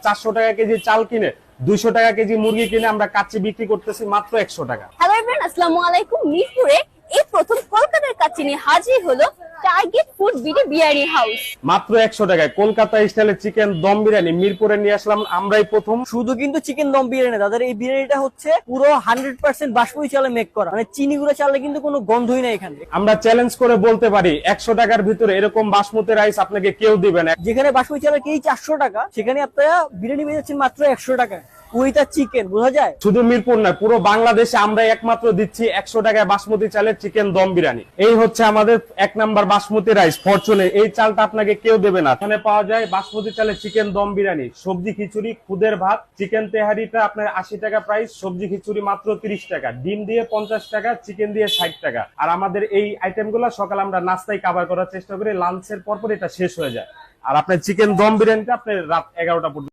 400 টাকা কেজি চাল কিনে 200 টাকা কেজি মুরগি কিনে আমরা কাচ্চি বিক্রি করতেছি মাত্র 100 টাকা। হ্যালো এভরিওয়ান, আসসালামু আলাইকুম। মিরপুরে এই প্রথম কলকাতার কাচ্চি নিয়ে হাজির হলো টার্গেট ফুড বিরিয়ানি হাউস। মাত্র 100 টাকায় কলকাতা স্টাইলে চিকেন দম বিরিয়ানি মিরপুরে নিয়ে আসলাম আমরাই প্রথম। শুধু কিন্তু চিকেন দম বিরিয়ানি, তাদের এই বিরিয়ানিটা হচ্ছে পুরো 100% বাসমতি চালে মেক করা, মানে চিনি গুঁড়া চালে কিন্তু কোনো গন্ধই নাই এখানে। আমরা চ্যালেঞ্জ করে বলতে পারি 100 টাকার ভিতরে এরকম বাসমতি রাইস আপনাকে কেউ দিবে না। যেখানে বাসমতি চালের কেজি 400 টাকা, সেখানে আপনারা বিরিয়ানি পেয়ে যাচ্ছেন মাত্র 100 টাকা উইথ চিকেন। বোঝা যায় শুধু মিরপুর নয়, পুরো বাংলাদেশে আমরা একমাত্র দিচ্ছি 100 টাকায় বাসমতি চালের চিকেন দম বিরিয়ানি। এই হচ্ছে আমাদের 1 নাম্বার বাসমতি রাইস ফরচুনে। এই চালটা আপনাকে কেউ দেবে না। এখানে পাওয়া যায় বাসমতি চালের চিকেন দম বিরিয়ানি, সবজি খিচুড়ি, খুদের ভাত, চিকেন তেহারিটা আপনার 80 টাকা প্রাইস, সবজি খিচুড়ি মাত্র 30 টাকা, ডিম দিয়ে 50 টাকা, চিকেন দিয়ে 60 টাকা। আর আমাদের এই আইটেমগুলো সকালে আমরা নাস্তায় কভার করার চেষ্টা করি, লাঞ্চের পরপর এটা শেষ হয়ে যায়। আর আপনার চিকেন দম বিরিয়ানিটা আপনার রাত 11টা পর্যন্ত।